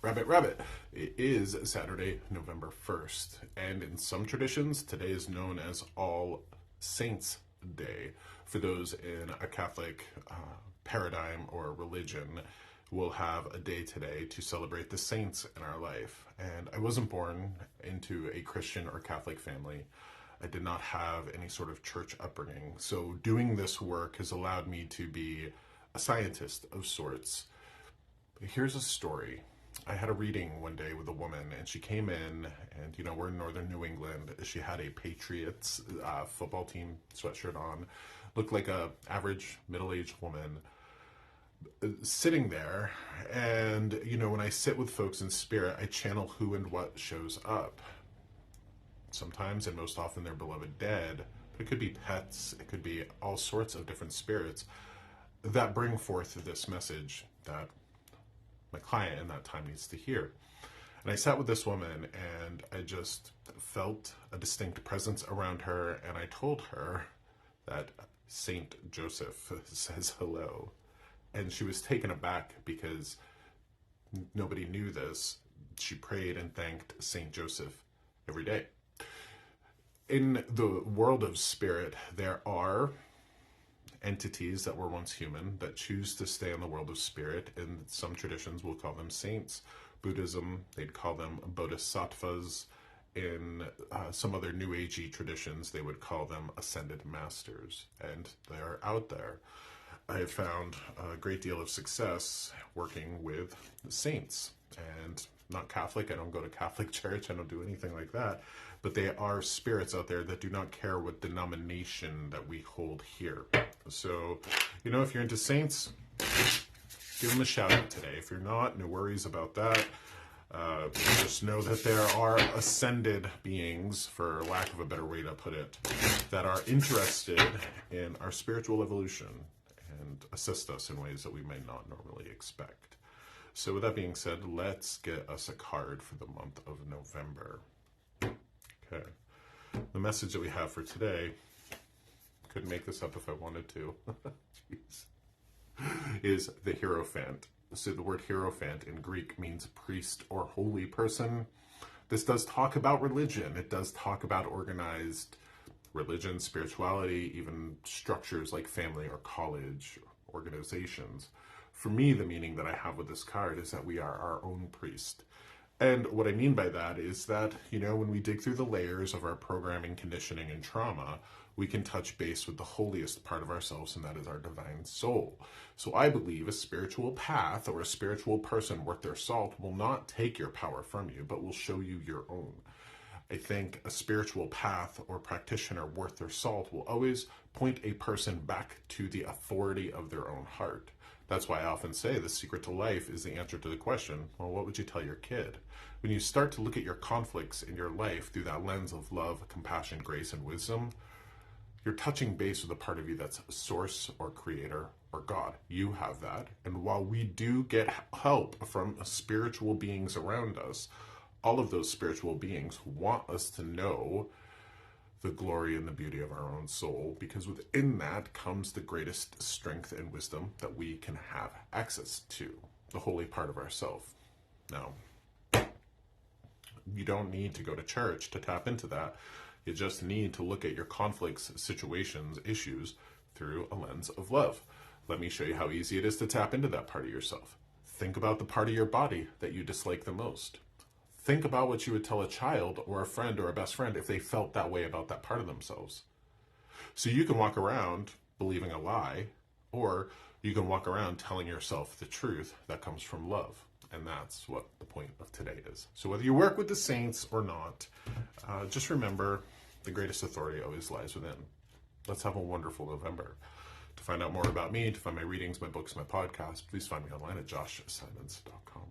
Rabbit, rabbit. It is Saturday, November 1st, and in some traditions, today is known as All Saints' Day. For those in a Catholic paradigm or religion, we'll have a day today to celebrate the saints in our life. And I wasn't born into a Christian or Catholic family. I did not have any sort of church upbringing. So doing this work has allowed me to be a scientist of sorts. Here's a story. I had a reading one day with a woman, and she came in, and we're in northern New England. She had a Patriots football team sweatshirt on, looked like a average middle-aged woman sitting there. And when I sit with folks in spirit, I channel who and what shows up. Sometimes, and most often, they're beloved dead, but it could be pets, it could be all sorts of different spirits that bring forth this message that my client in that time needs to hear. And I sat with this woman, and I just felt a distinct presence around her, and I told her that Saint Joseph says hello. And she was taken aback because nobody knew this. She prayed and thanked Saint Joseph every day. In the world of spirit, there are entities that were once human that choose to stay in the world of spirit. In some traditions, we'll call them saints. Buddhism, they'd call them bodhisattvas. In some other New Agey traditions, they would call them ascended masters. And they're out there. I have found a great deal of success working with saints. And not Catholic, I don't go to Catholic church, I don't do anything like that. But they are spirits out there that do not care what denomination that we hold here. So, if you're into saints, give them a shout out today. If you're not, no worries about that. Just know that there are ascended beings, for lack of a better way to put it, that are interested in our spiritual evolution and assist us in ways that we may not normally expect. So with that being said, let's get us a card for the month of November. Okay. The message that we have for today, couldn't make this up if I wanted to, is the Hierophant. So the word Hierophant in Greek means priest or holy person. This does talk about religion. It does talk about organized religion, spirituality, even structures like family or college organizations. For me, the meaning that I have with this card is that we are our own priest. And what I mean by that is that, when we dig through the layers of our programming, conditioning, and trauma, we can touch base with the holiest part of ourselves, and that is our divine soul. So I believe a spiritual path or a spiritual person worth their salt will not take your power from you, but will show you your own. I think a spiritual path or practitioner worth their salt will always point a person back to the authority of their own heart. That's why I often say the secret to life is the answer to the question, well, what would you tell your kid? When you start to look at your conflicts in your life through that lens of love, compassion, grace, and wisdom, you're touching base with a part of you that's source or creator or God. You have that. And while we do get help from spiritual beings around us, all of those spiritual beings want us to know the glory and the beauty of our own soul, because within that comes the greatest strength and wisdom that we can have access to, the holy part of ourself. Now, you don't need to go to church to tap into that. You just need to look at your conflicts, situations, issues through a lens of love. Let me show you how easy it is to tap into that part of yourself. Think about the part of your body that you dislike the most. Think about what you would tell a child or a friend or a best friend if they felt that way about that part of themselves. So you can walk around believing a lie, or you can walk around telling yourself the truth that comes from love. And that's what the point of today is. So whether you work with the saints or not, just remember the greatest authority always lies within. Let's have a wonderful November. To find out more about me, to find my readings, my books, my podcast, please find me online at joshsimons.com.